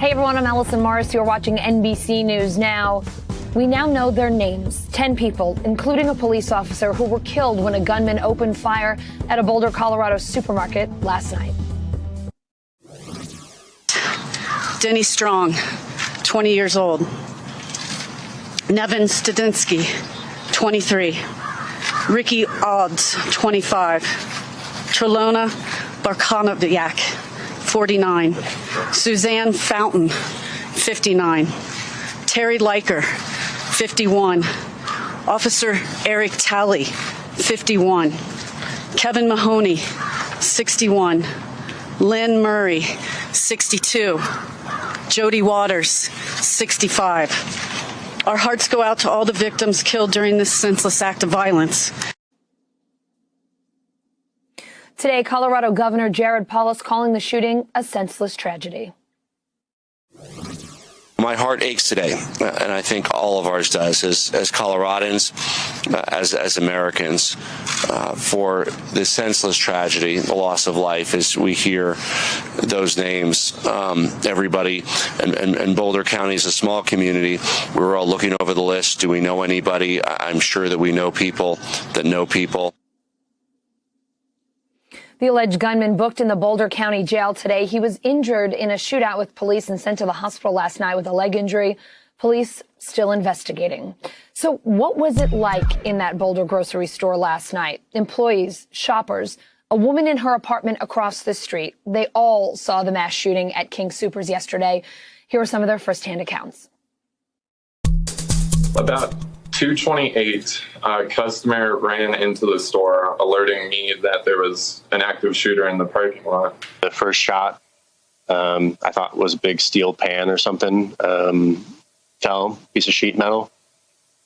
Hey everyone, I'm Allison Morris. You're watching NBC News Now. We now know their names. 10 people, including a police officer, who were killed when a gunman opened fire at a Boulder, Colorado supermarket last night. Denny Strong, 20 years old. Nevin Studinsky, 23. Ricky Odds, 25. Trelona Barkanoviak, 49. Suzanne Fountain, 59. Terry Leiker, 51. Officer Eric Talley, 51. Kevin Mahoney, 61. Lynn Murray, 62. Jody Waters, 65. Our hearts go out to all the victims killed during this senseless act of violence. Today, Colorado Governor Jared Polis calling the shooting a senseless tragedy. My heart aches today, and I think all of ours does, as Coloradans, as Americans, for this senseless tragedy, the loss of life, as we hear those names. Everybody, and Boulder County is a small community. We're all looking over the list. Do we know anybody? I'm sure that we know people that know people. The alleged gunman booked in the Boulder County Jail today. He was injured in a shootout with police and sent to the hospital last night with a leg injury. Police still investigating. So what was it like in that Boulder grocery store last night? Employees, shoppers, a woman in her apartment across the street. They all saw the mass shooting at King Soopers yesterday. Here are some of their firsthand accounts. About 2:28, a customer ran into the store, alerting me that there was an active shooter in the parking lot. The first shot, I thought was a big steel pan or something, fell, piece of sheet metal.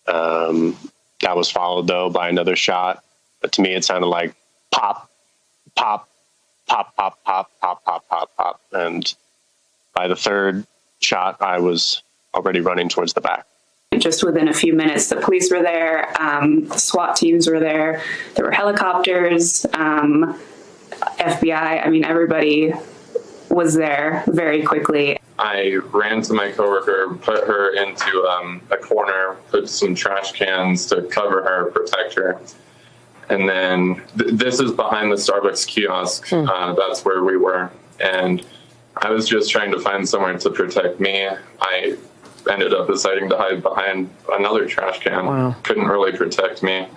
That was followed, though, by another shot. But to me, it sounded like pop, pop, pop, pop, pop, pop, pop, pop, pop. And by the third shot, I was already running towards the back. Just within a few minutes, the police were there, SWAT teams were there, there were helicopters, FBI, I mean, everybody was there very quickly. I ran to my coworker, put her into a corner, put some trash cans to cover her, protect her. And then this is behind the Starbucks kiosk. That's where we were. And I was just trying to find somewhere to protect me. I ended up deciding to hide behind another trash can. Wow. Couldn't really protect me.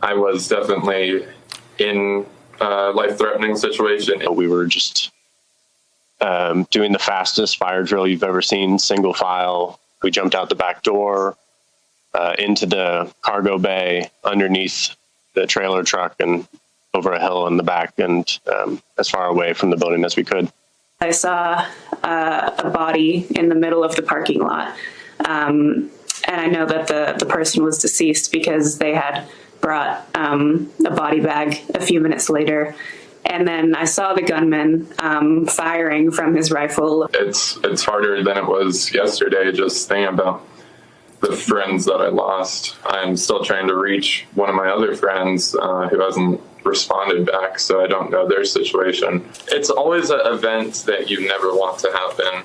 I was definitely in a life-threatening situation. We were just doing the fastest fire drill you've ever seen, single file. We jumped out the back door, into the cargo bay, underneath the trailer truck, and over a hill in the back, and as far away from the building as we could. I saw a body in the middle of the parking lot. And I know that the person was deceased because they had brought a body bag a few minutes later. And then I saw the gunman firing from his rifle. It's harder than it was yesterday, just thinking about the friends that I lost. I'm still trying to reach one of my other friends who hasn't responded back, so I don't know their situation. It's always an event that you never want to happen.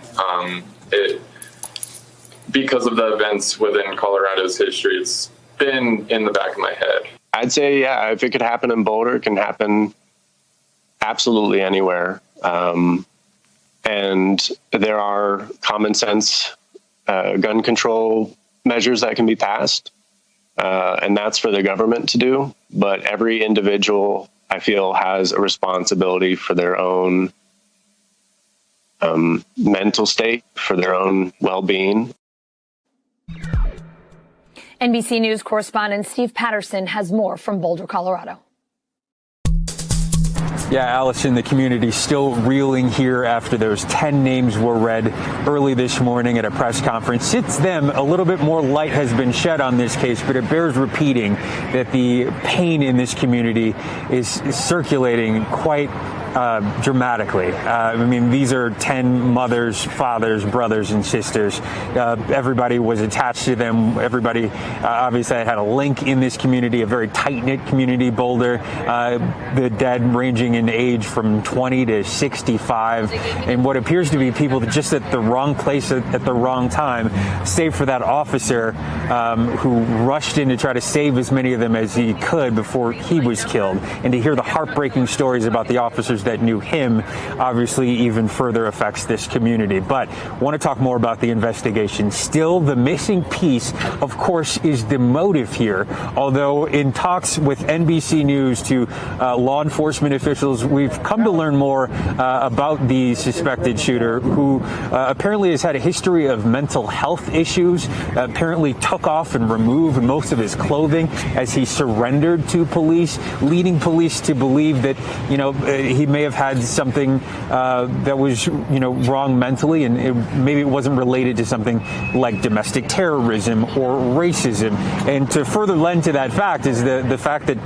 Because of the events within Colorado's history, it's been in the back of my head. I'd say, yeah, if it could happen in Boulder, it can happen absolutely anywhere. And there are common sense gun control measures that can be passed. And that's for the government to do. But every individual, I feel, has a responsibility for their own mental state, for their own well-being. NBC News correspondent Steve Patterson has more from Boulder, Colorado. Yeah, Allison, the community still reeling here after those 10 names were read early this morning at a press conference. Since then, a little bit more light has been shed on this case, but it bears repeating that the pain in this community is circulating quite dramatically. I mean, these are 10 mothers, fathers, brothers, and sisters. Everybody was attached to them. Everybody obviously had a link in this community, a very tight-knit community, Boulder. The dead ranging in age from 20 to 65, and what appears to be people that just at the wrong place at the wrong time, save for that officer who rushed in to try to save as many of them as he could before he was killed. And to hear the heartbreaking stories about the officers that knew him obviously even further affects this community. But I want to talk more about the investigation. Still, the missing piece, of course, is the motive here. Although in talks with NBC News to law enforcement officials, we've come to learn more about the suspected shooter, who apparently has had a history of mental health issues, apparently took off and removed most of his clothing as he surrendered to police, leading police to believe that, he may have had something that was, wrong mentally, and maybe it wasn't related to something like domestic terrorism or racism. And to further lend to that fact is the fact that,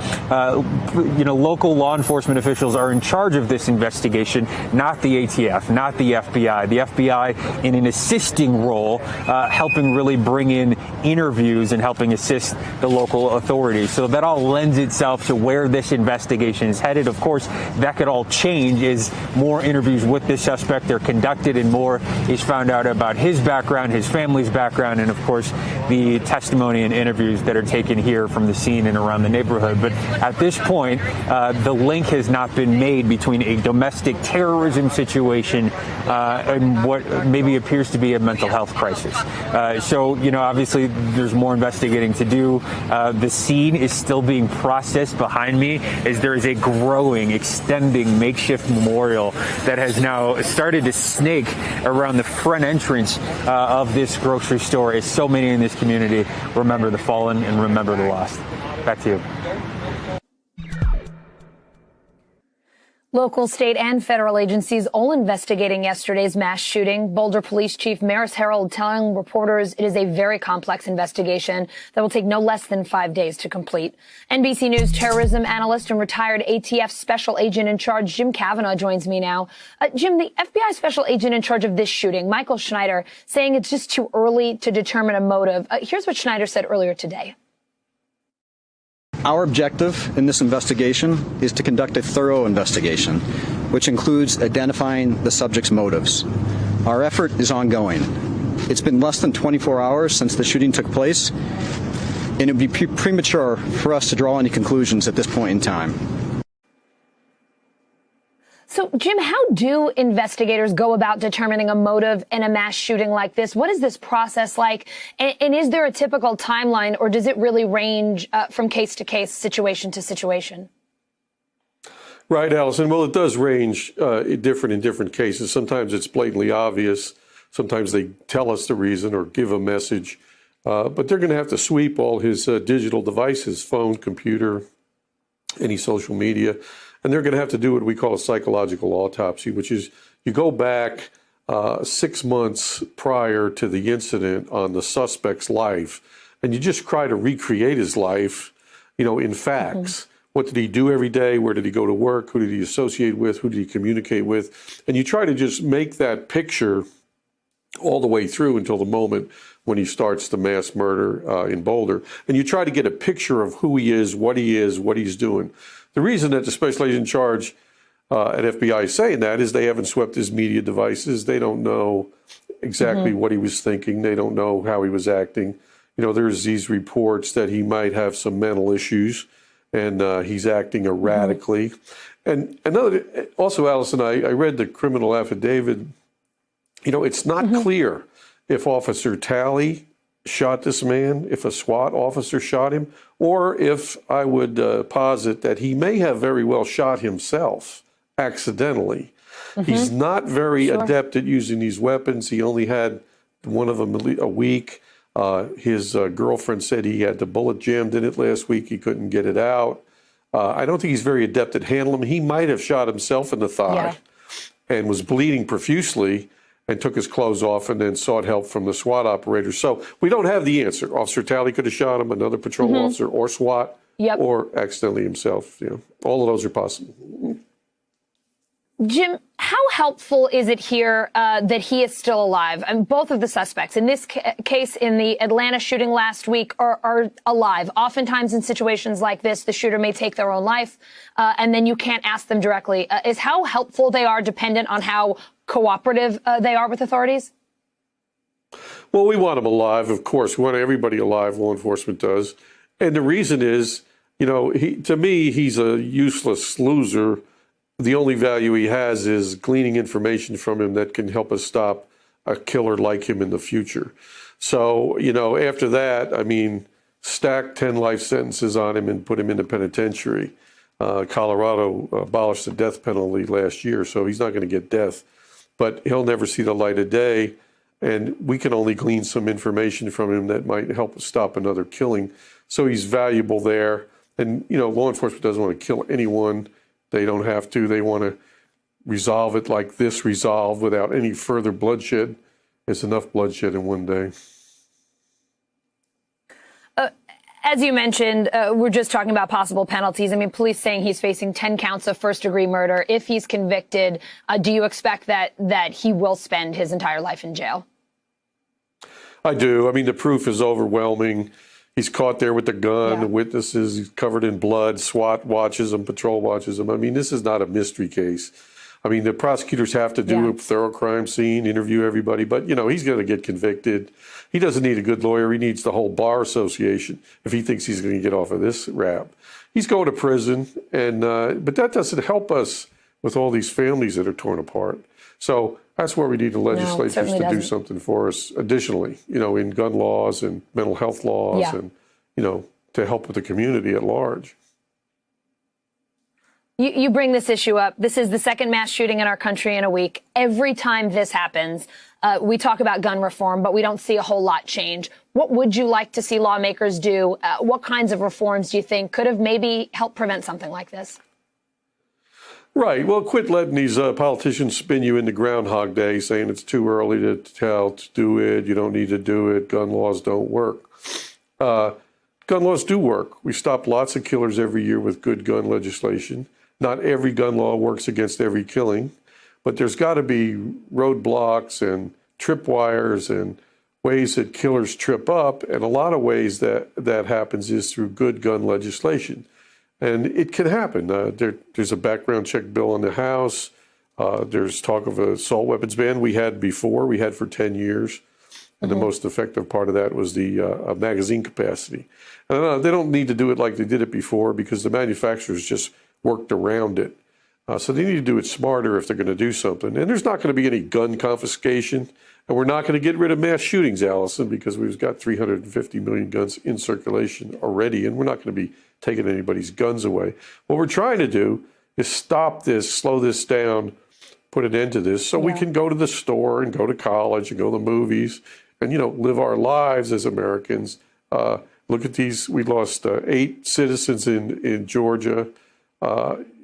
local law enforcement officials are in charge of this investigation, not the ATF, not the FBI. The FBI in an assisting role, helping really bring in interviews and helping assist the local authorities. So that all lends itself to where this investigation is headed. Of course, that could all change as more interviews with this suspect are conducted and more is found out about his background, his family's background, and of course the testimony and interviews that are taken here from the scene and around the neighborhood. But at this point, the link has not been made between a domestic terrorism situation and what maybe appears to be a mental health crisis. So, obviously there's more investigating to do. The scene is still being processed behind me as there is a growing, extending makeshift memorial that has now started to snake around the front entrance of this grocery store, as so many in this community remember the fallen and remember the lost. Back to you. Local, state, and federal agencies all investigating yesterday's mass shooting. Boulder Police Chief Maris Harold telling reporters it is a very complex investigation that will take no less than 5 days to complete. NBC News terrorism analyst and retired ATF special agent in charge Jim Kavanaugh joins me now. Jim, the FBI special agent in charge of this shooting, Michael Schneider, saying it's just too early to determine a motive. Here's what Schneider said earlier today. Our objective in this investigation is to conduct a thorough investigation, which includes identifying the subject's motives. Our effort is ongoing. It's been less than 24 hours since the shooting took place, and it would be premature for us to draw any conclusions at this point in time. So, Jim, how do investigators go about determining a motive in a mass shooting like this? What is this process like? And is there a typical timeline, or does it really range from case to case, situation to situation? Right, Allison. Well, it does range different in different cases. Sometimes it's blatantly obvious. Sometimes they tell us the reason or give a message. But they're going to have to sweep all his digital devices, phone, computer, any social media. And they're going to have to do what we call a psychological autopsy, which is you go back 6 months prior to the incident on the suspect's life, and you just try to recreate his life, in facts. Mm-hmm. What did he do every day? Where did he go to work? Who did he associate with? Who did he communicate with? And you try to just make that picture all the way through until the moment when he starts the mass murder in Boulder. And you try to get a picture of who he is, what he's doing. The reason that the special agent in charge at FBI is saying that is they haven't swept his media devices. They don't know exactly what he was thinking. They don't know how he was acting. There's these reports that he might have some mental issues and he's acting erratically. And also, Allison, I read the criminal affidavit. It's not clear if Officer Talley shot this man, if a SWAT officer shot him, or if I would posit that he may have very well shot himself accidentally. He's not very adept at using these weapons. He only had one of them a week. His girlfriend said he had the bullet jammed in it last week. He couldn't get it out. I don't think he's very adept at handling them. He might have shot himself in the thigh and was bleeding profusely and took his clothes off and then sought help from the SWAT operators. So we don't have the answer. Officer Talley could have shot him, another patrol officer, or SWAT, or accidentally himself. All of those are possible. Jim, how helpful is it here that he is still alive? I mean, both of the suspects in this case, in the Atlanta shooting last week, are alive. Oftentimes in situations like this, the shooter may take their own life, and then you can't ask them directly. Is how helpful they are dependent on how cooperative they are with authorities? Well, we want them alive, of course. We want everybody alive, law enforcement does. And the reason is, you know, to me, he's a useless loser. The only value he has is gleaning information from him that can help us stop a killer like him in the future. So, you know, after that, I mean, stack 10 life sentences on him and put him in the penitentiary. Colorado abolished the death penalty last year, so he's not going to get death. But he'll never see the light of day, and we can only glean some information from him that might help us stop another killing. So he's valuable there. And, you know, law enforcement doesn't want to kill anyone. They don't have to. They want to resolve it like this resolved without any further bloodshed. It's enough bloodshed in one day. As you mentioned, we're just talking about possible penalties. I mean, police saying he's facing 10 counts of first-degree murder. If he's convicted, do you expect that he will spend his entire life in jail? I do. I mean, the proof is overwhelming. He's caught there with the gun, the witnesses, he's covered in blood, SWAT watches him, patrol watches him. I mean, this is not a mystery case. I mean, the prosecutors have to do a thorough crime scene, interview everybody, but, you know, he's going to get convicted. He doesn't need a good lawyer. He needs the whole bar association if he thinks he's going to get off of this rap. He's going to prison, and but that doesn't help us with all these families that are torn apart. So that's where we need the legislatures to do something for us additionally, you know, in gun laws and mental health laws and, you know, to help with the community at large. You bring this issue up. This is the second mass shooting in our country in a week. Every time this happens, we talk about gun reform, but we don't see a whole lot change. What would you like to see lawmakers do? What kinds of reforms do you think could have maybe helped prevent something like this? Right. Well, quit letting these politicians spin you into Groundhog Day, saying it's too early to do it. You don't need to do it. Gun laws don't work. Gun laws do work. We stop lots of killers every year with good gun legislation. Not every gun law works against every killing, but there's got to be roadblocks and tripwires and ways that killers trip up. And a lot of ways that happens is through good gun legislation. And it can happen. There's a background check bill in the House. There's talk of an assault weapons ban. We had for 10 years. And the most effective part of that was the magazine capacity. And they don't need to do it like they did it before because the manufacturers just worked around it. So they need to do it smarter if they're going to do something. And there's not going to be any gun confiscation. And we're not going to get rid of mass shootings, Allison, because we've got 350 million guns in circulation already. And we're not going to be taking anybody's guns away. What we're trying to do is stop this, slow this down, put an end to this so we can go to the store and go to college and go to the movies and, you know, live our lives as Americans. Look at these. We lost 8 citizens in Georgia,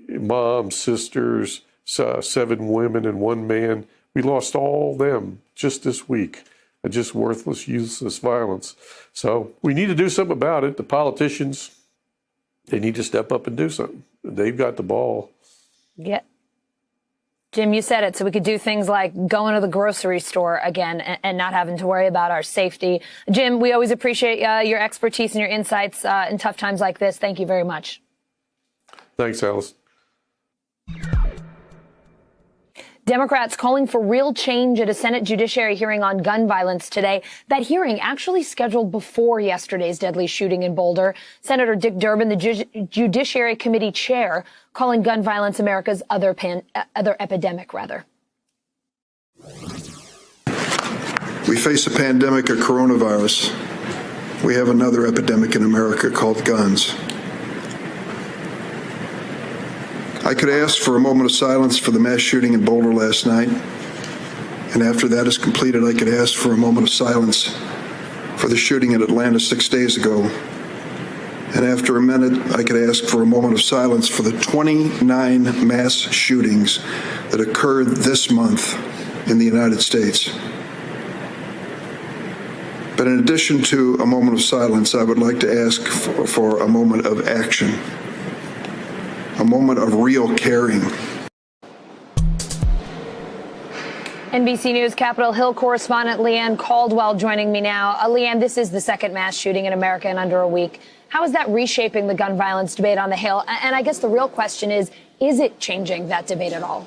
moms, sisters, 7 women and 1 man. We lost all them just this week. Just worthless, useless violence. So we need to do something about it. The politicians, they need to step up and do something. They've got the ball. Yeah. Jim, you said it. So we could do things like going to the grocery store again and not having to worry about our safety. Jim, we always appreciate your expertise and your insights in tough times like this. Thank you very much. Thanks, Alice. Democrats calling for real change at a Senate Judiciary hearing on gun violence today. That hearing actually scheduled before yesterday's deadly shooting in Boulder. Senator Dick Durbin, the Judiciary Committee chair, calling gun violence America's other epidemic, rather. We face a pandemic of coronavirus. We have another epidemic in America called guns. I could ask for a moment of silence for the mass shooting in Boulder last night. And after that is completed, I could ask for a moment of silence for the shooting in Atlanta 6 days ago. And after a minute, I could ask for a moment of silence for the 29 mass shootings that occurred this month in the United States. But in addition to a moment of silence, I would like to ask for a moment of action. A moment of real caring. NBC News Capitol Hill correspondent Leanne Caldwell joining me now. Leanne, this is the second mass shooting in America in under a week. How is that reshaping the gun violence debate on the Hill? And I guess the real question is it changing that debate at all?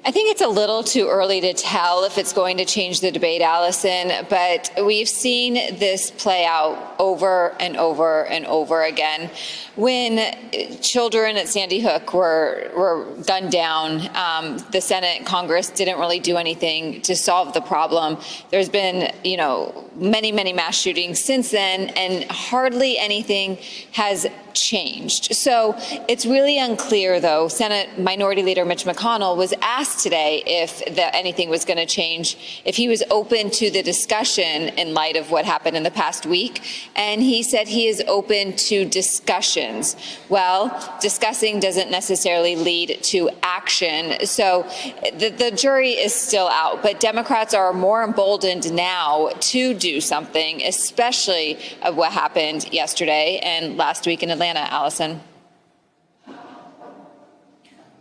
I think it's a little too early to tell if it's going to change the debate, Allison, but we've seen this play out over and over and over again. When children at Sandy Hook were gunned down, the Senate and Congress didn't really do anything to solve the problem. There's been, many, many mass shootings since then, and hardly anything has changed. So it's really unclear, though. Senate Minority Leader Mitch McConnell was asked today if anything was going to change, if he was open to the discussion in light of what happened in the past week. And he said he is open to discussions. Well, discussing doesn't necessarily lead to action. So the jury is still out. But Democrats are more emboldened now to do something, especially of what happened yesterday and last week in Atlanta, Allison.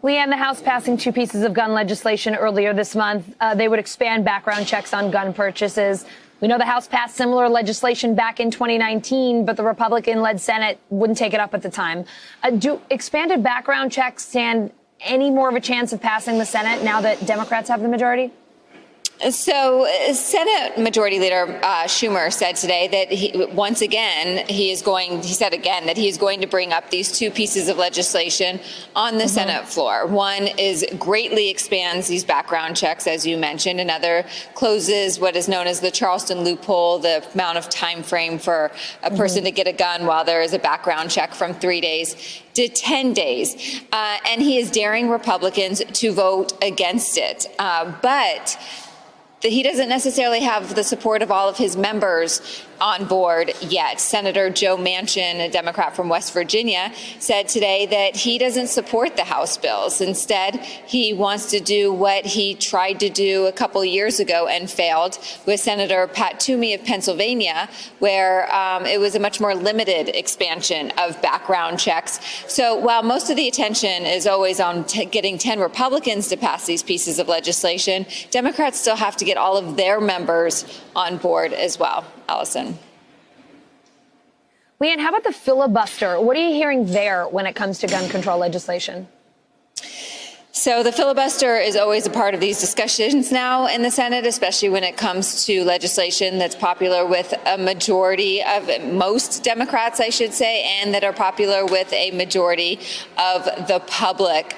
Leanne, the House passing two pieces of gun legislation earlier this month. They would expand background checks on gun purchases. We know the House passed similar legislation back in 2019, but the Republican-led Senate wouldn't take it up at the time. Do expanded background checks stand any more of a chance of passing the Senate now that Democrats have the majority? So Senate Majority Leader Schumer said today that he said again that he is going to bring up these two pieces of legislation on the Senate floor. One is greatly expands these background checks, as you mentioned. Another closes what is known as the Charleston loophole, the amount of time frame for a person to get a gun while there is a background check from 3 days to 10 days. And he is daring Republicans to vote against it. But he doesn't necessarily have the support of all of his members on board yet. Senator Joe Manchin, a Democrat from West Virginia, said today that he doesn't support the House bills. Instead, he wants to do what he tried to do a couple years ago and failed with Senator Pat Toomey of Pennsylvania, where it was a much more limited expansion of background checks. So while most of the attention is always on getting 10 Republicans to pass these pieces of legislation, Democrats still have to get all of their members on board as well. Allison. Leanne, how about the filibuster? What are you hearing there when it comes to gun control legislation? So the filibuster is always a part of these discussions now in the Senate, especially when it comes to legislation that's popular with a majority of most Democrats, I should say, and that are popular with a majority of the public.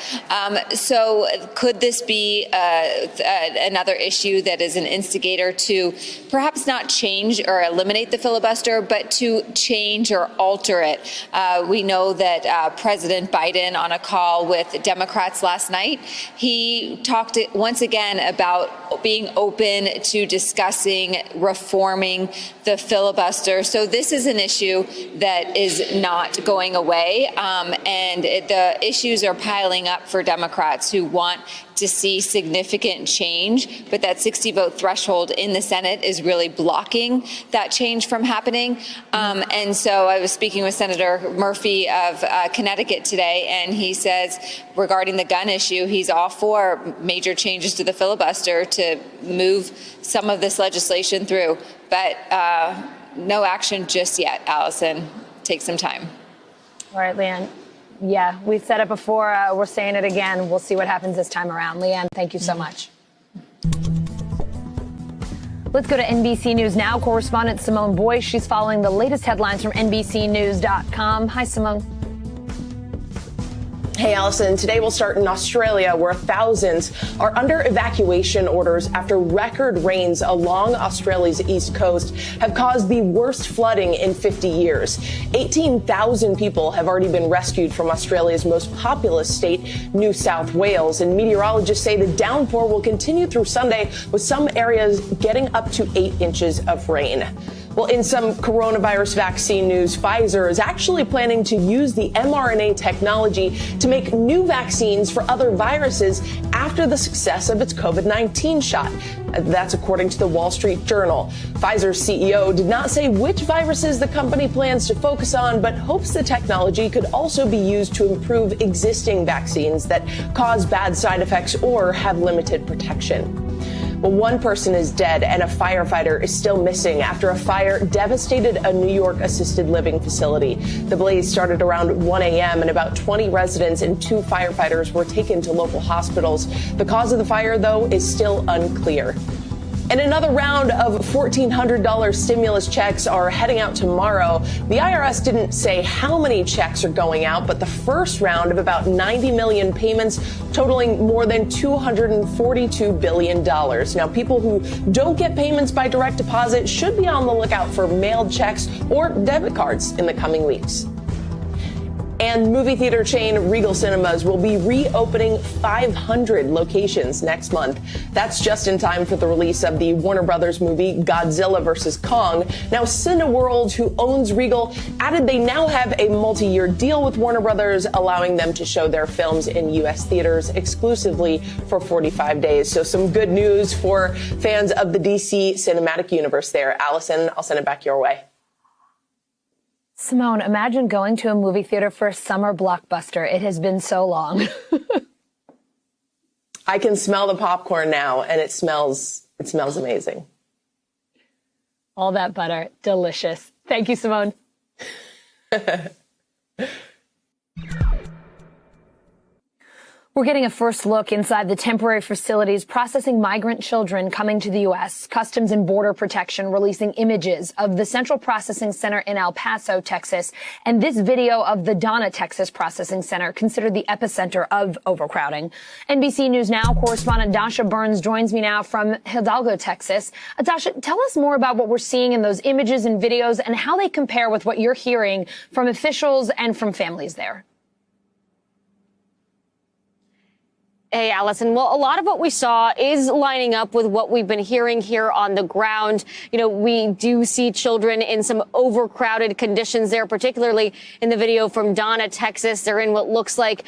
So could this be another issue that is an instigator to perhaps not change or eliminate the filibuster, but to change or alter it? We know that President Biden, on a call with Democrats last night, he talked once again about being open to discussing reforming the filibuster. So this is an issue that is not going away, and the issues are piling up for Democrats who want to see significant change, but that 60-vote threshold in the Senate is really blocking that change from happening. And so I was speaking with Senator Murphy of Connecticut today, and he says regarding the gun issue, he's all for major changes to the filibuster to move some of this legislation through, but no action just yet, Allison. Take some time. All right, Leanne. Yeah, we've said it before. We're saying it again. We'll see what happens this time around. Leanne, thank you so much. Let's go to NBC News Now. Correspondent Simone Boyce. She's following the latest headlines from NBCnews.com. Hi, Simone. Hey, Allison. Today we'll start in Australia, where thousands are under evacuation orders after record rains along Australia's east coast have caused the worst flooding in 50 years. 18,000 people have already been rescued from Australia's most populous state, New South Wales. And meteorologists say the downpour will continue through Sunday, with some areas getting up to 8 inches of rain. Well, in some coronavirus vaccine news, Pfizer is actually planning to use the mRNA technology to make new vaccines for other viruses after the success of its COVID-19 shot. That's according to the Wall Street Journal. Pfizer's CEO did not say which viruses the company plans to focus on, but hopes the technology could also be used to improve existing vaccines that cause bad side effects or have limited protection. Well, one person is dead and a firefighter is still missing after a fire devastated a New York assisted living facility. The blaze started around 1 a.m. and about 20 residents and 2 firefighters were taken to local hospitals. The cause of the fire, though, is still unclear. And another round of $1,400 stimulus checks are heading out tomorrow. The IRS didn't say how many checks are going out, but the first round of about 90 million payments totaling more than $242 billion. Now, people who don't get payments by direct deposit should be on the lookout for mailed checks or debit cards in the coming weeks. And movie theater chain Regal Cinemas will be reopening 500 locations next month. That's just in time for the release of the Warner Brothers movie Godzilla vs. Kong. Now, Cineworld, who owns Regal, added they now have a multi-year deal with Warner Brothers, allowing them to show their films in U.S. theaters exclusively for 45 days. So some good news for fans of the DC cinematic universe there. Allison, I'll send it back your way. Simone, imagine going to a movie theater for a summer blockbuster. It has been so long. I can smell the popcorn now, and it smells amazing. All that butter, delicious. Thank you, Simone. We're getting a first look inside the temporary facilities processing migrant children coming to the U.S. Customs and Border Protection releasing images of the Central Processing Center in El Paso, Texas, and this video of the Donna, Texas Processing Center, considered the epicenter of overcrowding. NBC News Now correspondent Dasha Burns joins me now from Hidalgo, Texas. Dasha, tell us more about what we're seeing in those images and videos and how they compare with what you're hearing from officials and from families there. Hey, Allison. Well, a lot of what we saw is lining up with what we've been hearing here on the ground. You know, we do see children in some overcrowded conditions there, particularly in the video from Donna, Texas. They're in what looks like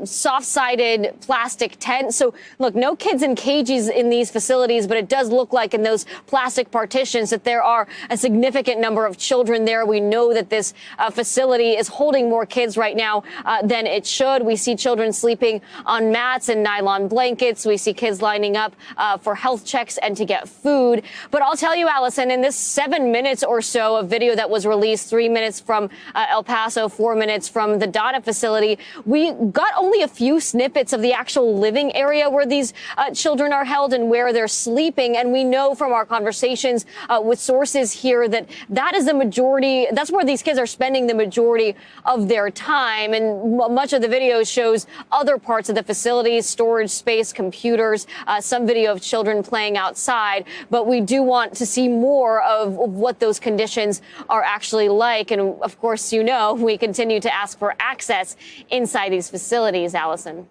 soft-sided plastic tent. So, look, no kids in cages in these facilities, but it does look like in those plastic partitions that there are a significant number of children there. We know that this facility is holding more kids right now than it should. We see children sleeping on mats and nylon blankets. We see kids lining up for health checks and to get food. But I'll tell you, Allison, in this 7 minutes or so of video that was released, 3 minutes from El Paso, 4 minutes from the Donna facility, we got only a few snippets of the actual living area where these children are held and where they're sleeping. And we know from our conversations with sources here that that is the majority. That's where these kids are spending the majority of their time. And much of the video shows other parts of the facilities, storage space, computers, some video of children playing outside. But we do want to see more of what those conditions are actually like. And of course, you know, we continue to ask for access inside these facilities, Allison.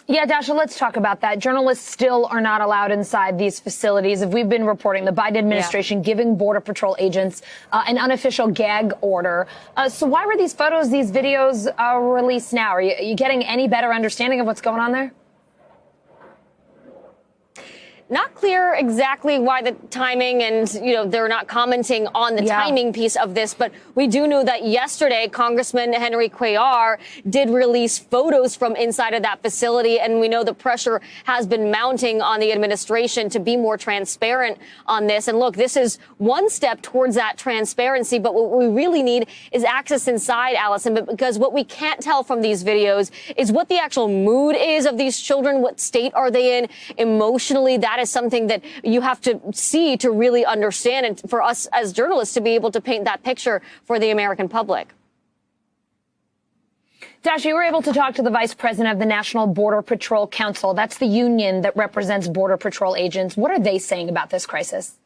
Yeah, Dasha, let's talk about that. Journalists still are not allowed inside these facilities. If we've been reporting the Biden administration giving Border Patrol agents an unofficial gag order. So why were these photos, these videos released now? Are you getting any better understanding of what's going on there? Not clear exactly why the timing and, you know, they're not commenting on the timing piece of this. But we do know that yesterday, Congressman Henry Cuellar did release photos from inside of that facility. And we know the pressure has been mounting on the administration to be more transparent on this. And look, this is one step towards that transparency. But what we really need is access inside, Allison, but because what we can't tell from these videos is what the actual mood is of these children. What state are they in emotionally? That is something that you have to see to really understand, and for us as journalists to be able to paint that picture for the American public. Dasha, you were able to talk to the vice president of the National Border Patrol Council. That's the union that represents Border Patrol agents. What are they saying about this crisis?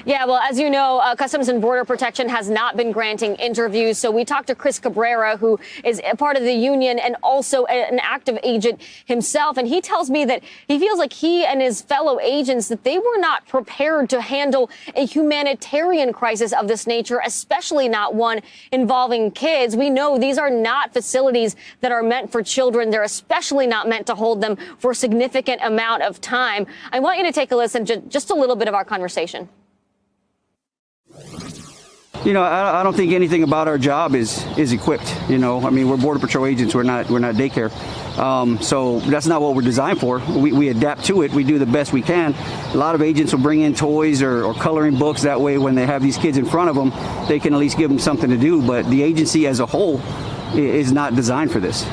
Yeah, well, as you know, Customs and Border Protection has not been granting interviews. So we talked to Chris Cabrera, who is a part of the union and also an active agent himself. And he tells me that he feels like he and his fellow agents, that they were not prepared to handle a humanitarian crisis of this nature, especially not one involving kids. We know these are not facilities that are meant for children. They're especially not meant to hold them for a significant amount of time. I want you to take a listen to just a little bit of our conversation. You know, I don't think anything about our job is equipped. You know, I mean, we're Border Patrol agents. We're not daycare. So that's not what we're designed for. We adapt to it. We do the best we can. A lot of agents will bring in toys or coloring books. That way, when they have these kids in front of them, they can at least give them something to do. But the agency as a whole is not designed for this.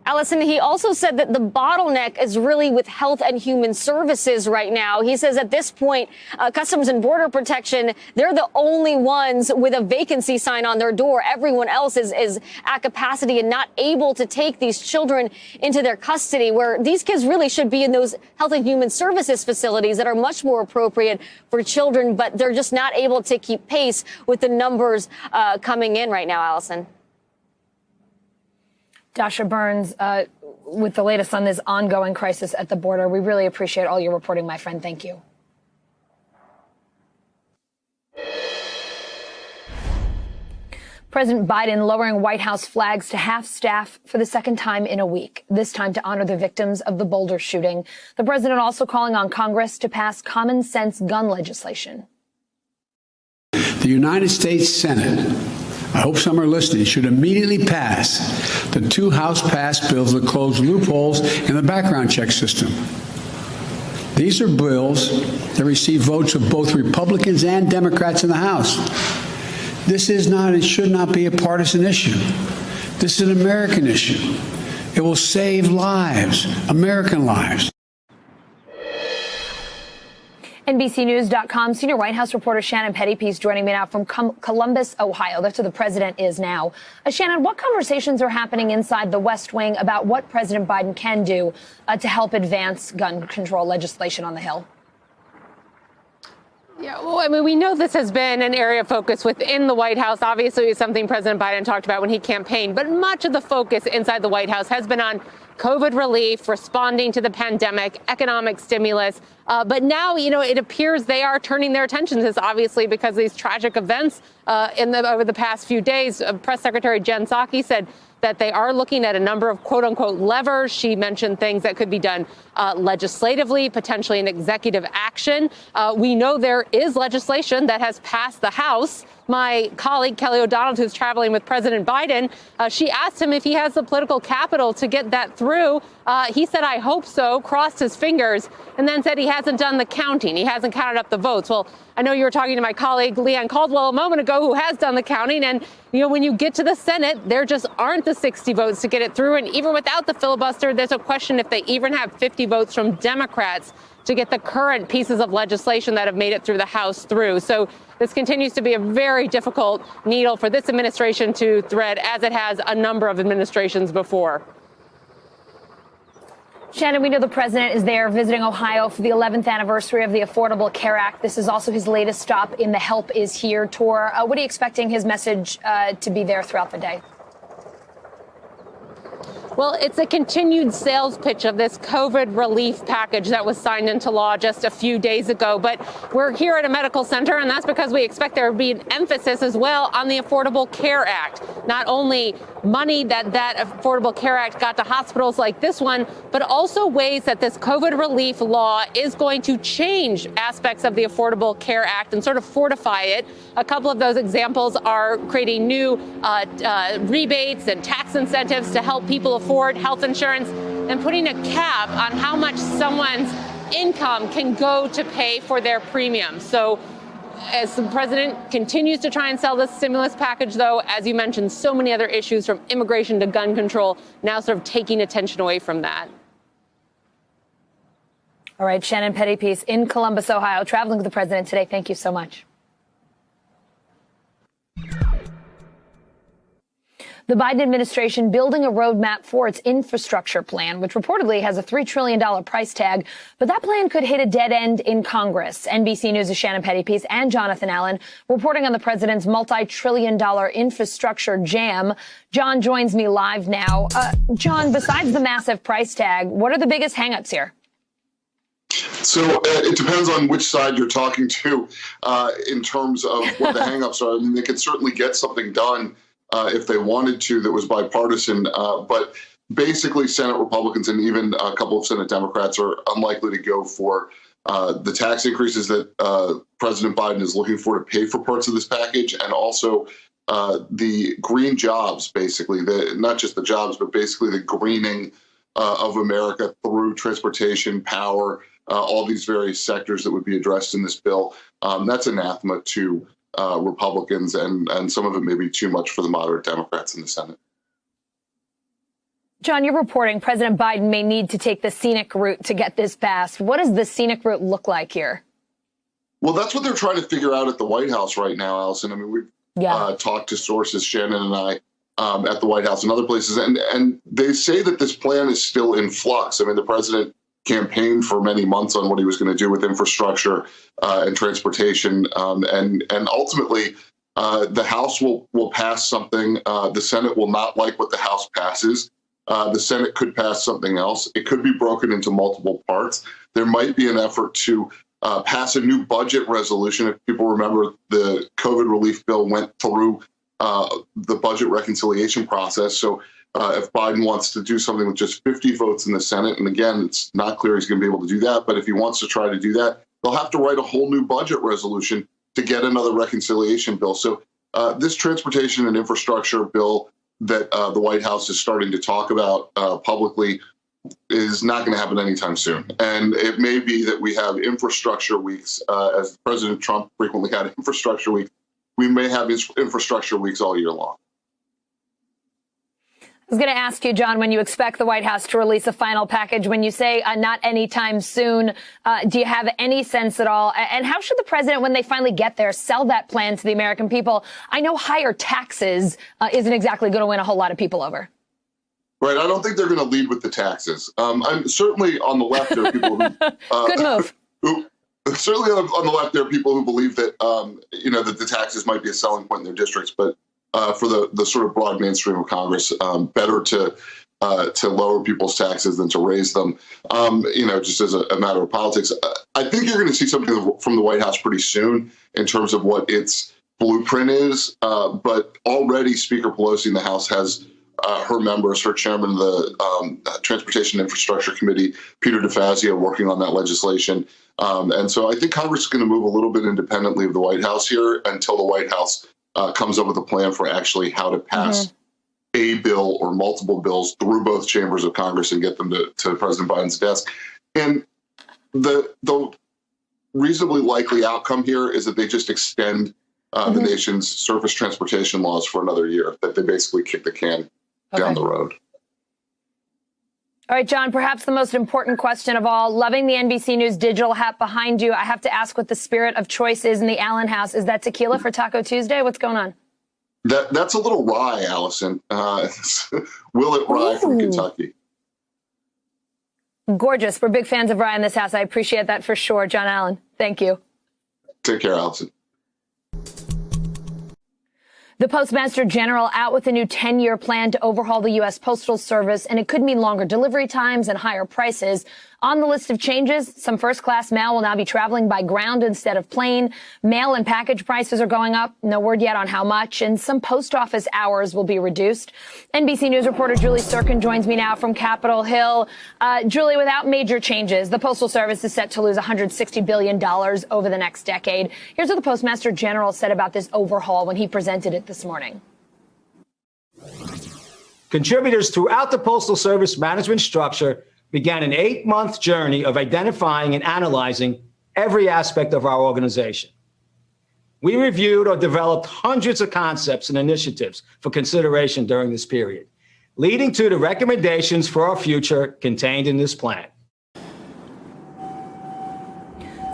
Allison, he also said that the bottleneck is really with Health and Human Services right now. He says at this point, Customs and Border Protection, they're the only ones with a vacancy sign on their door. Everyone else is at capacity and not able to take these children into their custody, where these kids really should be in those Health and Human Services facilities that are much more appropriate for children, but they're just not able to keep pace with the numbers coming in right now, Allison. Dasha Burns, with the latest on this ongoing crisis at the border, we really appreciate all your reporting, my friend. Thank you. President Biden lowering White House flags to half staff for the second time in a week, this time to honor the victims of the Boulder shooting. The president also calling on Congress to pass common sense gun legislation. The United States Senate, I hope some are listening, should immediately pass the 2 House-passed bills that close loopholes in the background check system. These are bills that receive votes of both Republicans and Democrats in the House. This is not and should not be a partisan issue. This is an American issue. It will save lives, American lives. NBCNews.com senior White House reporter Shannon Pettypiece joining me now from Columbus, Ohio. That's where the president is now. Shannon, what conversations are happening inside the West Wing about what President Biden can do to help advance gun control legislation on the Hill? Yeah, well, I mean, we know this has been an area of focus within the White House. Obviously, it's something President Biden talked about when he campaigned, but much of the focus inside the White House has been on COVID relief, responding to the pandemic, economic stimulus. But now, you know, it appears they are turning their attention to this, obviously, because of these tragic events over the past few days. Press Secretary Jen Psaki said that they are looking at a number of quote unquote levers. She mentioned things that could be done legislatively, potentially in executive action. We know there is legislation that has passed the House. My colleague, Kelly O'Donnell, who's traveling with President Biden, she asked him if he has the political capital to get that through. He said, I hope so, crossed his fingers, and then said he hasn't done the counting. He hasn't counted up the votes. Well, I know you were talking to my colleague, Leanne Caldwell, a moment ago, who has done the counting. And, you know, when you get to the Senate, there just aren't the 60 votes to get it through. And even without the filibuster, there's a question if they even have 50 votes from Democrats to get the current pieces of legislation that have made it through the House through. So this continues to be a very difficult needle for this administration to thread, as it has a number of administrations before. Shannon, we know the president is there visiting Ohio for the 11th anniversary of the Affordable Care Act. This is also his latest stop in the Help Is Here tour. What are you expecting his message to be there throughout the day? Well, it's a continued sales pitch of this COVID relief package that was signed into law just a few days ago. But we're here at a medical center, and that's because we expect there to be an emphasis as well on the Affordable Care Act. Not only money that Affordable Care Act got to hospitals like this one, but also ways that this COVID relief law is going to change aspects of the Affordable Care Act and sort of fortify it. A couple of those examples are creating new rebates and tax incentives to help people afford health insurance, and putting a cap on how much someone's income can go to pay for their premiums. So as the president continues to try and sell this stimulus package, though, as you mentioned, so many other issues from immigration to gun control now sort of taking attention away from that. All right, Shannon Pettypiece in Columbus, Ohio, traveling with the president today. Thank you so much. The Biden administration building a roadmap for its infrastructure plan, which reportedly has a $3 trillion price tag. But that plan could hit a dead end in Congress. NBC News' Shannon Pettypiece and Jonathan Allen reporting on the president's multi-trillion-dollar infrastructure jam. John joins me live now. John, besides the massive price tag, what are the biggest hangups here? So it depends on which side you're talking to in terms of what the hangups are. I mean, they could certainly get something done if they wanted to that was bipartisan. But basically, Senate Republicans and even a couple of Senate Democrats are unlikely to go for the tax increases that President Biden is looking for to pay for parts of this package, and also the green jobs, basically, not just the jobs, but basically the greening of America through transportation, power, all these various sectors that would be addressed in this bill. That's anathema to Republicans, and some of it may be too much for the moderate Democrats in the Senate. John, you're reporting President Biden may need to take the scenic route to get this passed. What does the scenic route look like here? Well, that's what they're trying to figure out at the White House right now, Allison. I mean, we've talked to sources, Shannon and I, at the White House and other places, and they say that this plan is still in flux. I mean, the president campaigned for many months on what he was going to do with infrastructure and transportation, and ultimately the House will pass something. The Senate will not like what the House passes. The Senate could pass something else. It could be broken into multiple parts. There might be an effort to pass a new budget resolution. If people remember, the COVID relief bill went through the budget reconciliation process. So if Biden wants to do something with just 50 votes in the Senate, and again, it's not clear he's going to be able to do that, but if he wants to try to do that, they'll have to write a whole new budget resolution to get another reconciliation bill. So this transportation and infrastructure bill that the White House is starting to talk about publicly is not going to happen anytime soon. And it may be that we have infrastructure weeks, as President Trump frequently had infrastructure weeks. We may have infrastructure weeks all year long. I was going to ask you, John, when you expect the White House to release a final package, when you say not anytime soon, do you have any sense at all? And how should the president, when they finally get there, sell that plan to the American people? I know higher taxes isn't exactly going to win a whole lot of people over. Right. I don't think they're going to lead with the taxes. I'm certainly on the left. There are people who good move. Certainly on the left, there are people who believe that that the taxes might be a selling point in their districts, but for the sort of broad mainstream of Congress, better to lower people's taxes than to raise them. Just as a matter of politics, I think you're going to see something from the White House pretty soon in terms of what its blueprint is. But already, Speaker Pelosi in the House has her members, her chairman of the Transportation and Infrastructure Committee, Peter DeFazio, working on that legislation. And so I think Congress is going to move a little bit independently of the White House here until the White House comes up with a plan for actually how to pass a bill or multiple bills through both chambers of Congress and get them to President Biden's desk. And the reasonably likely outcome here is that they just extend the nation's surface transportation laws for another year, that they basically kick the can down the road. All right, John, perhaps the most important question of all, loving the NBC News Digital hat behind you. I have to ask what the spirit of choice is in the Allen house. Is that tequila for Taco Tuesday? What's going on? That's a little rye, Allison. Will it rye from Kentucky? Gorgeous. We're big fans of rye in this house. I appreciate that for sure. John Allen, thank you. Take care, Allison. The Postmaster General out with a new 10-year plan to overhaul the U.S. Postal Service, and it could mean longer delivery times and higher prices. On the list of changes, some first-class mail will now be traveling by ground instead of plane. Mail and package prices are going up. No word yet on how much. And some post office hours will be reduced. NBC News reporter Julie Sirkin joins me now from Capitol Hill. Julie, without major changes, the Postal Service is set to lose $160 billion over the next decade. Here's what the Postmaster General said about this overhaul when he presented it this morning. Contributors throughout the Postal Service management structure began an 8-month journey of identifying and analyzing every aspect of our organization. We reviewed or developed hundreds of concepts and initiatives for consideration during this period, leading to the recommendations for our future contained in this plan.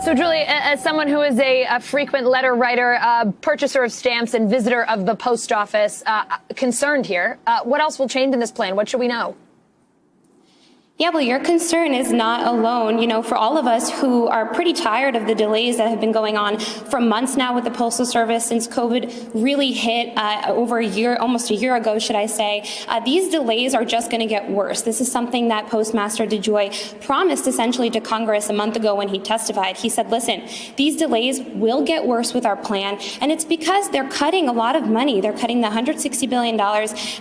So, Julie, as someone who is a frequent letter writer, purchaser of stamps and visitor of the post office, concerned here, what else will change in this plan? What should we know? Yeah, well, your concern is not alone. You know, for all of us who are pretty tired of the delays that have been going on for months now with the Postal Service since COVID really hit over a year, almost a year ago, should I say, these delays are just going to get worse. This is something that Postmaster DeJoy promised essentially to Congress a month ago when he testified. He said, listen, these delays will get worse with our plan, and it's because they're cutting a lot of money. They're cutting the $160 billion,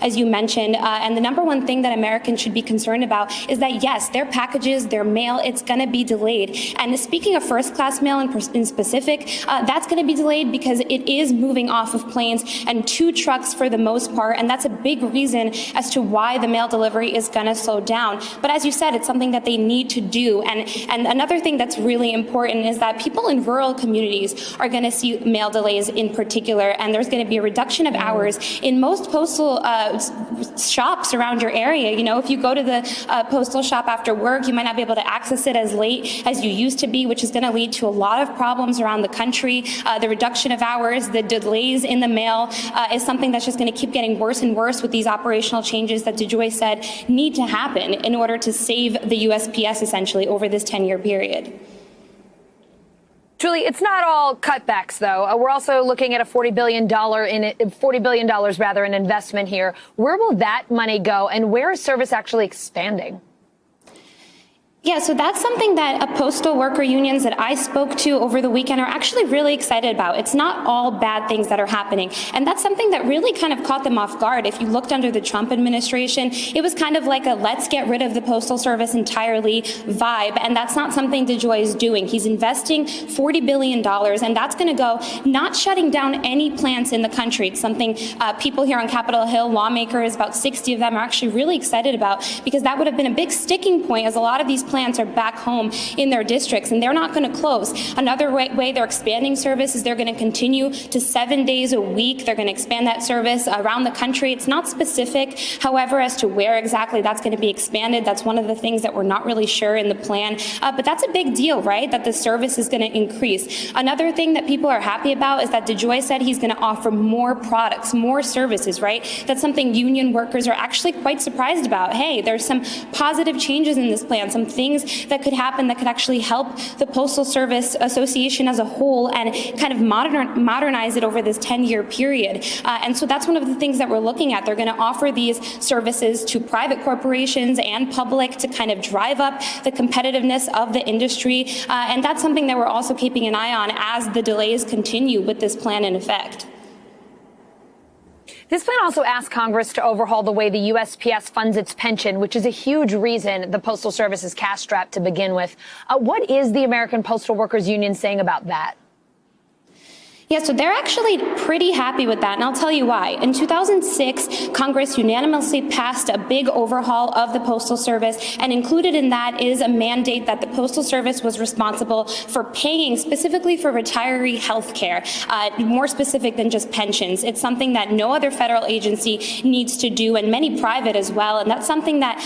as you mentioned, and the number one thing that Americans should be concerned about is that that, yes, their packages, their mail, it's going to be delayed. And speaking of first-class mail in specific, that's going to be delayed because it is moving off of planes and 2 trucks for the most part, and that's a big reason as to why the mail delivery is going to slow down. But as you said, it's something that they need to do. And another thing that's really important is that people in rural communities are going to see mail delays in particular, and there's going to be a reduction of hours in most postal shops around your area. You know, if you go to the postal shop after work, you might not be able to access it as late as you used to be, which is going to lead to a lot of problems around the country. The reduction of hours, the delays in the mail is something that's just going to keep getting worse and worse with these operational changes that DeJoy said need to happen in order to save the USPS essentially over this 10-year period. Julie, it's not all cutbacks, though. We're also looking at a $40 billion in investment here. Where will that money go, and where is service actually expanding? Yeah, so that's something that postal worker unions that I spoke to over the weekend are actually really excited about. It's not all bad things that are happening. And that's something that really kind of caught them off guard. If you looked under the Trump administration, it was kind of like a let's get rid of the Postal Service entirely vibe. And that's not something DeJoy is doing. He's investing $40 billion, and that's going to go not shutting down any plants in the country. It's something people here on Capitol Hill, lawmakers, about 60 of them, are actually really excited about, because that would have been a big sticking point, as a lot of these plants are back home in their districts, and they're not going to close. Another way they're expanding service is they're going to continue to 7 days a week. They're going to expand that service around the country. It's not specific, however, as to where exactly that's going to be expanded. That's one of the things that we're not really sure in the plan, but that's a big deal, right? That the service is going to increase. Another thing that people are happy about is that DeJoy said he's going to offer more products, more services, right? That's something union workers are actually quite surprised about. Hey, there's some positive changes in this plan, some things that could happen that could actually help the Postal Service Association as a whole and kind of modernize it over this 10-year period. And so that's one of the things that we're looking at. They're going to offer these services to private corporations and public to kind of drive up the competitiveness of the industry. And that's something that we're also keeping an eye on as the delays continue with this plan in effect. This plan also asks Congress to overhaul the way the USPS funds its pension, which is a huge reason the Postal Service is cash-strapped to begin with. What is the American Postal Workers Union saying about that? Yeah, so they're actually pretty happy with that, and I'll tell you why. In 2006, Congress unanimously passed a big overhaul of the Postal Service, and included in that is a mandate that the Postal Service was responsible for paying specifically for retiree health care, more specific than just pensions. It's something that no other federal agency needs to do, and many private as well, and that's something that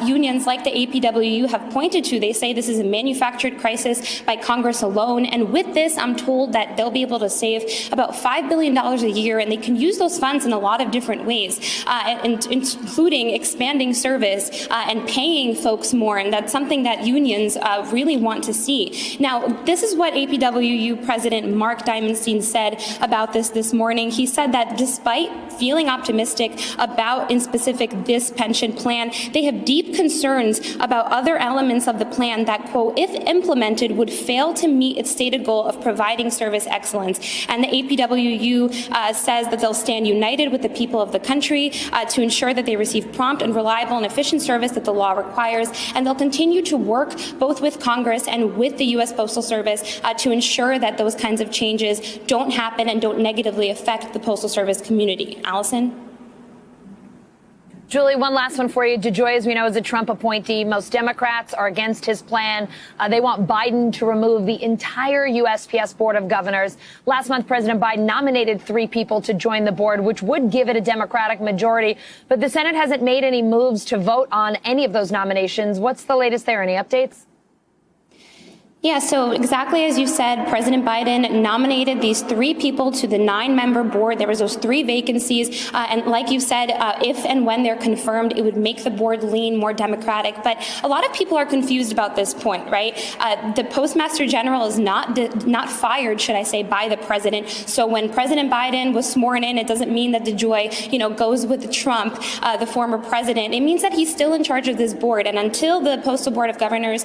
unions like the APWU have pointed to. They say this is a manufactured crisis by Congress alone, and with this, I'm told that they'll be able to save about $5 billion a year, and they can use those funds in a lot of different ways, including expanding service and paying folks more, and that's something that unions really want to see. Now, this is what APWU President Mark Diamondstein said about this morning. He said that despite feeling optimistic about, in specific, this pension plan, they have deep concerns about other elements of the plan that, quote, if implemented, would fail to meet its stated goal of providing service excellence. And the APWU says that they'll stand united with the people of the country to ensure that they receive prompt and reliable and efficient service that the law requires. And they'll continue to work both with Congress and with the U.S. Postal Service to ensure that those kinds of changes don't happen and don't negatively affect the Postal Service community. Allison? Julie, one last one for you. DeJoy, as we know, is a Trump appointee. Most Democrats are against his plan. They want Biden to remove the entire USPS Board of Governors. Last month, President Biden nominated 3 people to join the board, which would give it a Democratic majority. But the Senate hasn't made any moves to vote on any of those nominations. What's the latest there? Any updates? Yeah, so exactly as you said, President Biden nominated these 3 people to the 9-member board. There was those 3 vacancies. And like you said, if and when they're confirmed, it would make the board lean more Democratic. But a lot of people are confused about this point, right? The Postmaster General is not fired, should I say, by the president. So when President Biden was sworn in, it doesn't mean that DeJoy, goes with Trump, the former president. It means that he's still in charge of this board. And until the Postal Board of Governors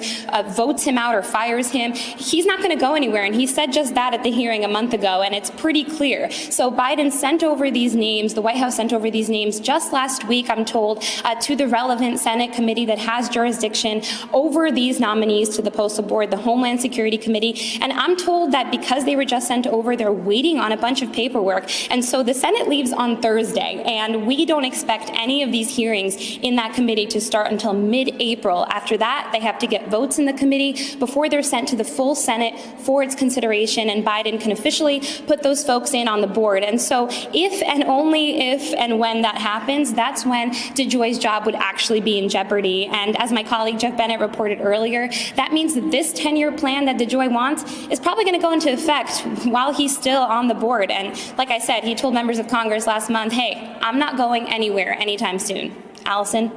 votes him out or fires advise him. He's not going to go anywhere. And he said just that at the hearing a month ago, and it's pretty clear. So Biden sent over these names, the White House sent over these names just last week, I'm told, to the relevant Senate committee that has jurisdiction over these nominees to the Postal Board, the Homeland Security Committee. And I'm told that because they were just sent over, they're waiting on a bunch of paperwork. And so the Senate leaves on Thursday, and we don't expect any of these hearings in that committee to start until mid-April. After that, they have to get votes in the committee before they're sent to the full Senate for its consideration, and Biden can officially put those folks in on the board. And so if and only if and when that happens, that's when DeJoy's job would actually be in jeopardy. And as my colleague Jeff Bennett reported earlier, that means that this 10-year plan that DeJoy wants is probably going to go into effect while he's still on the board. And like I said, he told members of Congress last month, hey, I'm not going anywhere anytime soon. Allison.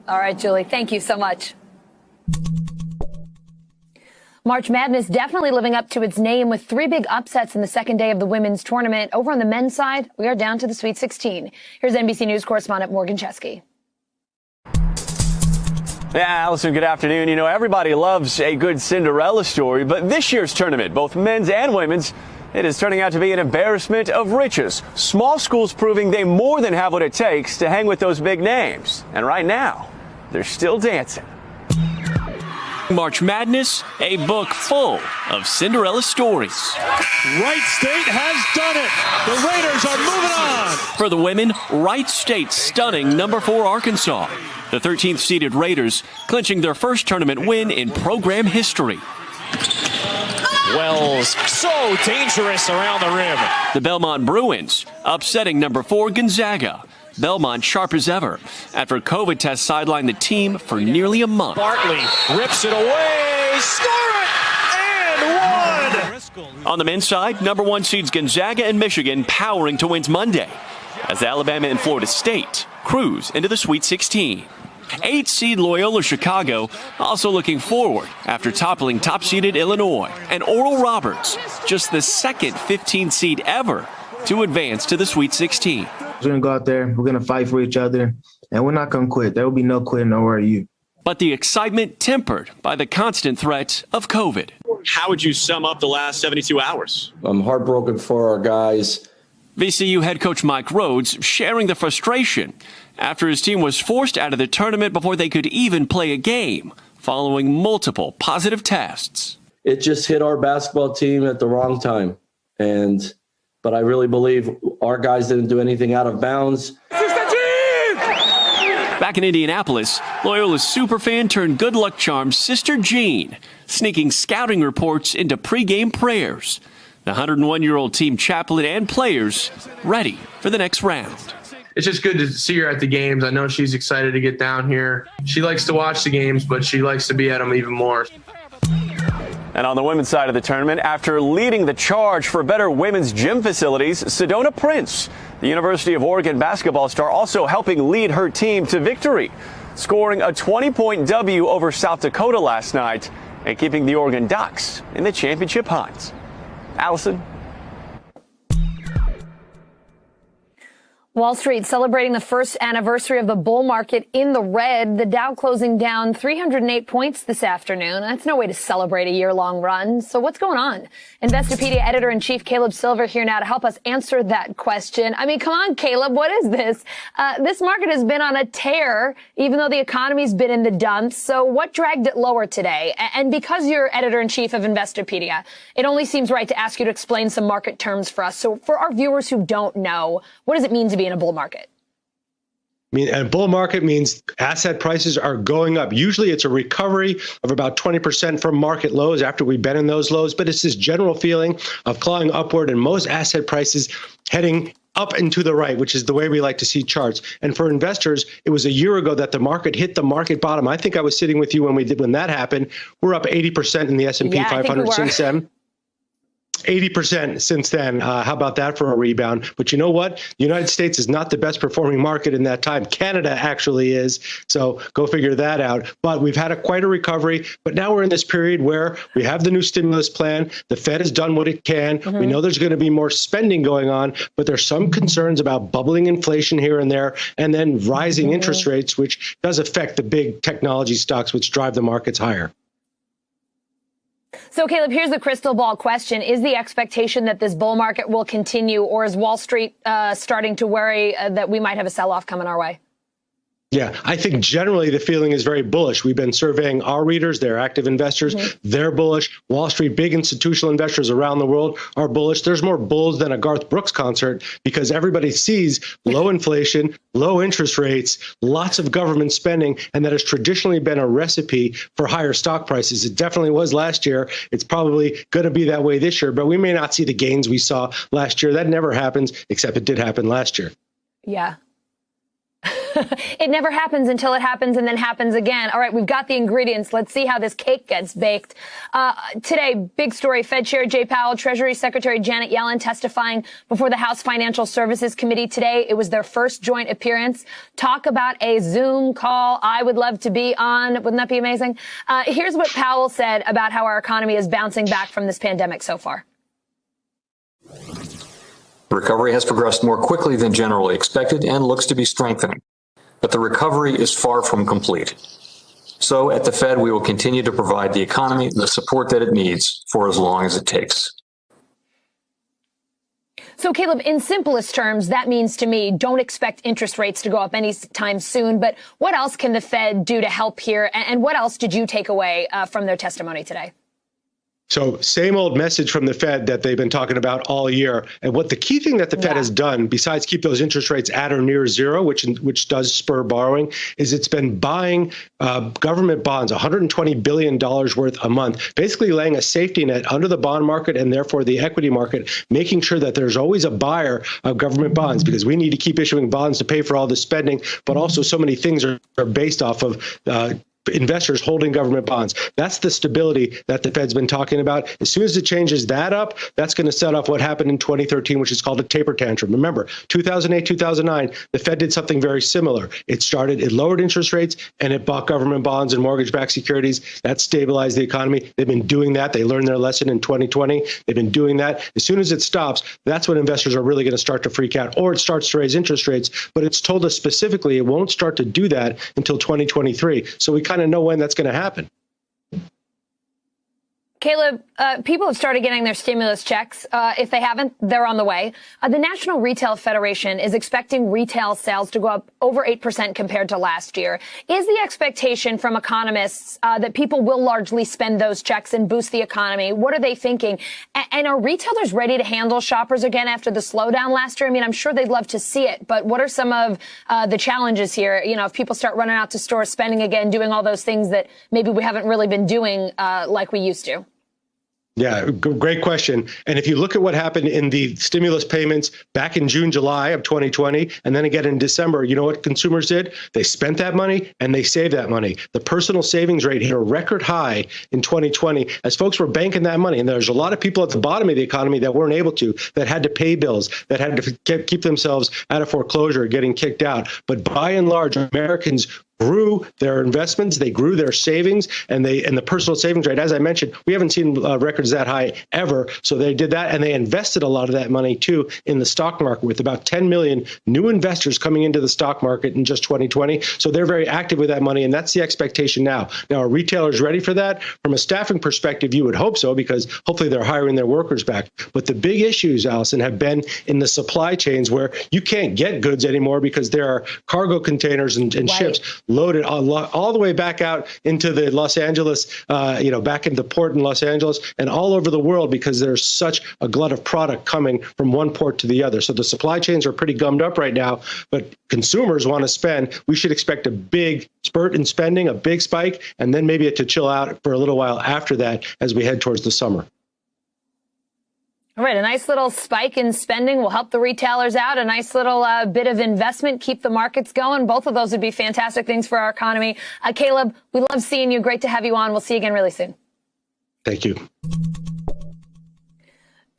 All right, Julie, thank you so much. March Madness definitely living up to its name with 3 big upsets in the second day of the women's tournament. Over on the men's side, we are down to the Sweet 16. Here's NBC News correspondent Morgan Chesky. Yeah, Allison, good afternoon. You know, everybody loves a good Cinderella story, but this year's tournament, both men's and women's, it is turning out to be an embarrassment of riches. Small schools proving they more than have what it takes to hang with those big names. And right now, they're still dancing. March Madness, a book full of Cinderella stories. Wright State has done it. The Raiders are moving on. For the women, Wright State stunning number 4 Arkansas. The 13th seeded Raiders clinching their first tournament win in program history. Wells, so dangerous around the rim. The Belmont Bruins upsetting number 4 Gonzaga. Belmont sharp as ever after COVID tests sidelined the team for nearly a month. Bartley rips it away, score it, and one. On the men's side, number 1 seeds Gonzaga and Michigan powering to wins Monday, as Alabama and Florida State cruise into the Sweet 16. 8 seed Loyola Chicago also looking forward after toppling top-seeded Illinois. And Oral Roberts, just the second 15 seed ever to advance to the Sweet 16. We're going to go out there, we're going to fight for each other, and we're not going to quit. There will be no quitting over you. But the excitement tempered by the constant threat of COVID. How would you sum up the last 72 hours? I'm heartbroken for our guys. VCU head coach Mike Rhodes sharing the frustration after his team was forced out of the tournament before they could even play a game following multiple positive tests. It just hit our basketball team at the wrong time. But I really believe our guys didn't do anything out of bounds. Back in Indianapolis, Loyola's superfan turned good luck charm Sister Jean, sneaking scouting reports into pregame prayers. The 101-year-old team chaplain and players ready for the next round. It's just good to see her at the games. I know she's excited to get down here. She likes to watch the games, but she likes to be at them even more. And on the women's side of the tournament, after leading the charge for better women's gym facilities, Sedona Prince, the University of Oregon basketball star, also helping lead her team to victory, scoring a 20-point W over South Dakota last night and keeping the Oregon Ducks in the championship hunt. Allison. Wall Street celebrating the first anniversary of the bull market in the red. The Dow closing down 308 points this afternoon. That's no way to celebrate a year-long run. So what's going on? Investopedia editor-in-chief Caleb Silver here now to help us answer that question. I mean, come on, Caleb, what is this? This market has been on a tear, even though the economy's been in the dumps. So what dragged it lower today? And because you're editor-in-chief of Investopedia, it only seems right to ask you to explain some market terms for us. So for our viewers who don't know, what does it mean to be in a bull market? I mean, a bull market means asset prices are going up. Usually it's a recovery of about 20% from market lows after we've been in those lows, but it's this general feeling of clawing upward and most asset prices heading up and to the right, which is the way we like to see charts. And for investors, it was a year ago that the market hit the market bottom. I think I was sitting with you when that happened. We're up 80% in the S&P 500 since then. 80% since then. How about that for a rebound? But you know what? The United States is not the best performing market in that time. Canada actually is. So go figure that out. But we've had quite a recovery. But now we're in this period where we have the new stimulus plan. The Fed has done what it can. We know there's going to be more spending going on, but there's some concerns about bubbling inflation here and there, and then rising interest rates, which does affect the big technology stocks, which drive the markets higher. So, Caleb, here's the crystal ball question. Is the expectation that this bull market will continue, or is Wall Street starting to worry that we might have a sell-off coming our way? Yeah, I think generally the feeling is very bullish. We've been surveying our readers, they're active investors, they're bullish. Wall Street, big institutional investors around the world are bullish. There's more bulls than a Garth Brooks concert because everybody sees low inflation, low interest rates, lots of government spending, and that has traditionally been a recipe for higher stock prices. It definitely was last year. It's probably going to be that way this year, but we may not see the gains we saw last year. That never happens, except it did happen last year. Yeah. It never happens until it happens and then happens again. All right, we've got the ingredients. Let's see how this cake gets baked. Today, big story, Fed Chair Jay Powell, Treasury Secretary Janet Yellen testifying before the House Financial Services Committee today. It was their first joint appearance. Talk about a Zoom call I would love to be on. Wouldn't that be amazing? Here's what Powell said about how our economy is bouncing back from this pandemic so far. Recovery has progressed more quickly than generally expected and looks to be strengthening. But the recovery is far from complete. So at the Fed, we will continue to provide the economy the support that it needs for as long as it takes. So, Caleb, in simplest terms, that means to me, don't expect interest rates to go up anytime soon. But what else can the Fed do to help here? And what else did you take away from their testimony today? So same old message from the Fed that they've been talking about all year. And what the key thing that the Fed has done, besides keep those interest rates at or near zero, which does spur borrowing, is it's been buying government bonds, $120 billion worth a month, basically laying a safety net under the bond market and therefore the equity market, making sure that there's always a buyer of government bonds, because we need to keep issuing bonds to pay for all the spending, but also so many things are based off of investors holding government bonds. That's the stability that the Fed's been talking about. As soon as it changes that up, that's going to set off what happened in 2013, which is called a taper tantrum. Remember, 2008, 2009, the Fed did something very similar. It lowered interest rates and it bought government bonds and mortgage-backed securities. That stabilized the economy. They've been doing that. They learned their lesson in 2020. They've been doing that. As soon as it stops, that's when investors are really going to start to freak out, or it starts to raise interest rates. But it's told us specifically it won't start to do that until 2023. So we kind of know when that's going to happen. Caleb, people have started getting their stimulus checks. If they haven't, they're on the way. The National Retail Federation is expecting retail sales to go up over 8% compared to last year. Is the expectation from economists that people will largely spend those checks and boost the economy? What are they thinking? And are retailers ready to handle shoppers again after the slowdown last year? I mean, I'm sure they'd love to see it, but what are some of the challenges here? You know, if people start running out to stores, spending again, doing all those things that maybe we haven't really been doing like we used to. Yeah, great question. And if you look at what happened in the stimulus payments back in June, July of 2020, and then again in December, you know what consumers did? They spent that money and they saved that money. The personal savings rate hit a record high in 2020 as folks were banking that money. And there's a lot of people at the bottom of the economy that weren't able to, that had to pay bills, that had to keep themselves out of foreclosure, getting kicked out. But by and large, Americans grew their investments, they grew their savings, and the personal savings rate, as I mentioned, we haven't seen records that high ever. So they did that, and they invested a lot of that money too in the stock market, with about 10 million new investors coming into the stock market in just 2020. So they're very active with that money, and that's the expectation now. Now, are retailers ready for that? From a staffing perspective, you would hope so, because hopefully they're hiring their workers back. But the big issues, Allison, have been in the supply chains where you can't get goods anymore because there are cargo containers and ships loaded all the way back out into the Los Angeles, back into port in Los Angeles and all over the world, because there's such a glut of product coming from one port to the other. So the supply chains are pretty gummed up right now, but consumers want to spend. We should expect a big spurt in spending, a big spike, and then maybe it to chill out for a little while after that as we head towards the summer. All right, a nice little spike in spending will help the retailers out. A nice little bit of investment, keep the markets going. Both of those would be fantastic things for our economy. Caleb, we love seeing you. Great to have you on. We'll see you again really soon. Thank you.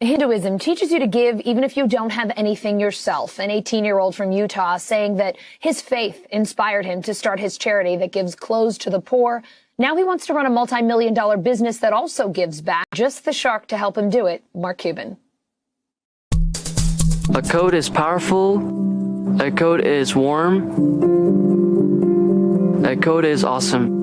Hinduism teaches you to give even if you don't have anything yourself. An 18-year-old from Utah saying that his faith inspired him to start his charity that gives clothes to the poor. Now he wants to run a multi-million-dollar business that also gives back. Just the shark to help him do it, Mark Cuban. A code is powerful. A code is warm. A code is awesome.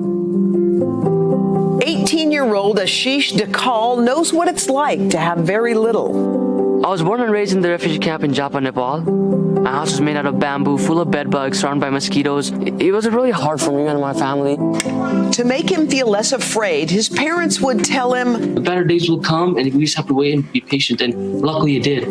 18-year-old 10-year-old Ashish Dekal knows what it's like to have very little. I was born and raised in the refugee camp in Japa, Nepal. My house was made out of bamboo, full of bed bugs, surrounded by mosquitoes. It was really hard for me and my family. To make him feel less afraid, his parents would tell him, better days will come, and we just have to wait and be patient, and luckily it did.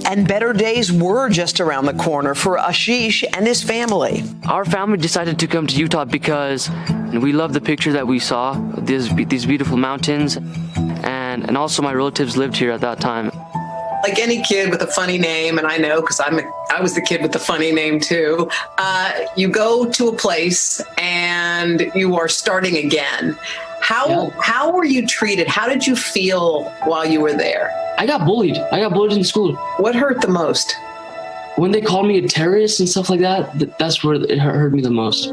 And better days were just around the corner for Ashish and his family. Our family decided to come to Utah because we loved the picture that we saw, these beautiful mountains, and also my relatives lived here at that time. Like any kid with a funny name, and I know because I was the kid with the funny name too, you go to a place and you are starting again. How were you treated? How did you feel while you were there? I got bullied. I got bullied in school. What hurt the most? When they called me a terrorist and stuff like that, that's where it hurt me the most.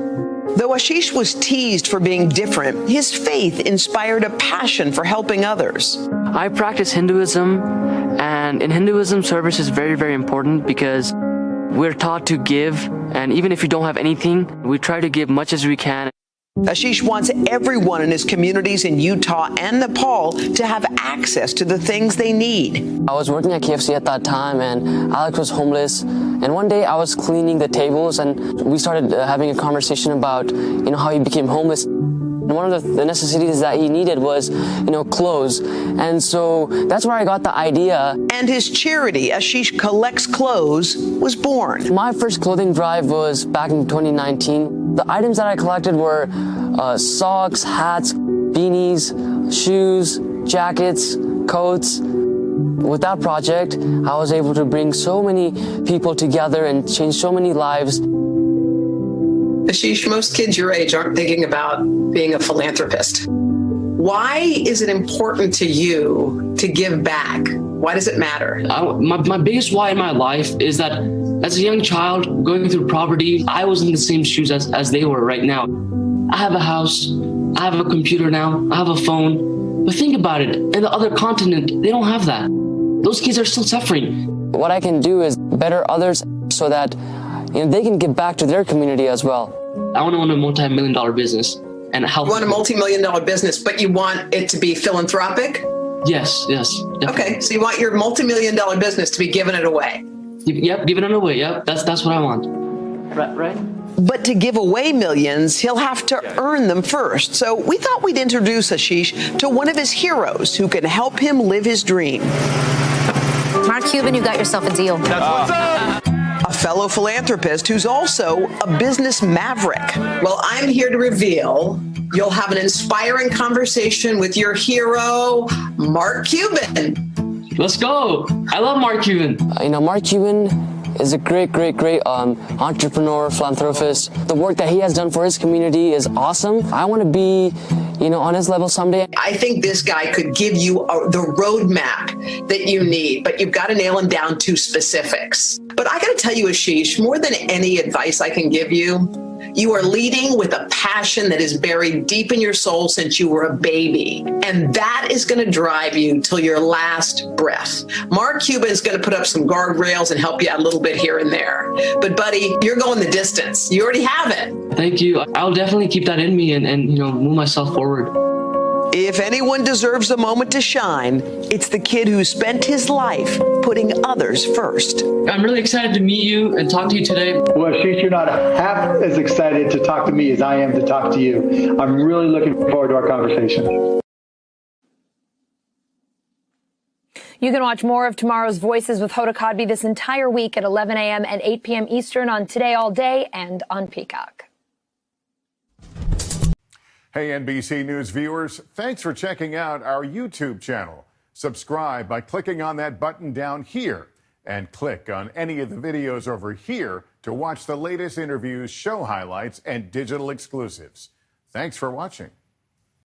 Though Ashish was teased for being different, his faith inspired a passion for helping others. I practice Hinduism, and in Hinduism, service is very, very important because we're taught to give, and even if you don't have anything, we try to give much as we can. Ashish wants everyone in his communities in Utah and Nepal to have access to the things they need. I was working at KFC at that time, and Alex was homeless. And one day I was cleaning the tables, and we started having a conversation about, how he became homeless. And one of the necessities that he needed was, clothes. And so that's where I got the idea. And his charity, Ashish Collects Clothes, was born. My first clothing drive was back in 2019. The items that I collected were socks, hats, beanies, shoes, jackets, coats. With that project, I was able to bring so many people together and change so many lives. Ashish, most kids your age aren't thinking about being a philanthropist. Why is it important to you to give back? Why does it matter? My biggest why in my life is that as a young child going through poverty, I was in the same shoes as they were right now. I have a house, I have a computer now, I have a phone. But think about it, in the other continent, they don't have that. Those kids are still suffering. What I can do is better others so that they can give back to their community as well. I want to own a multi-million-dollar business and help. You want a multi-million-dollar business, but you want it to be philanthropic? Yes, definitely. Okay, so you want your multi-million-dollar business to be giving it away? Yep, giving it away. Yep, that's what I want. Right. But to give away millions, he'll have to earn them first. So we thought we'd introduce Ashish to one of his heroes who can help him live his dream. Mark Cuban, you got yourself a deal. That's what's up. A fellow philanthropist who's also a business maverick. Well, I'm here to reveal you'll have an inspiring conversation with your hero, Mark Cuban. Let's go. I love Mark Cuban. Mark Cuban is a great entrepreneur, philanthropist. The work that he has done for his community is awesome. I want to be, on his level someday. I think this guy could give you the roadmap that you need, but you've got to nail him down to specifics. But I got to tell you, Ashish, more than any advice I can give you, you are leading with a passion that is buried deep in your soul since you were a baby. And that is going to drive you till your last breath. Mark Cuban is going to put up some guardrails and help you out a little bit here and there. But buddy, you're going the distance. You already have it. Thank you. I'll definitely keep that in me and move myself forward. If anyone deserves a moment to shine, it's the kid who spent his life putting others first. I'm really excited to meet you and talk to you today. Well, Ashish, you're not half as excited to talk to me as I am to talk to you. I'm really looking forward to our conversation. You can watch more of tomorrow's Voices with Hoda Kotb this entire week at 11 a.m. and 8 p.m. Eastern on Today All Day and on Peacock. Hey, NBC News viewers, thanks for checking out our YouTube channel. Subscribe by clicking on that button down here and click on any of the videos over here to watch the latest interviews, show highlights, and digital exclusives. Thanks for watching.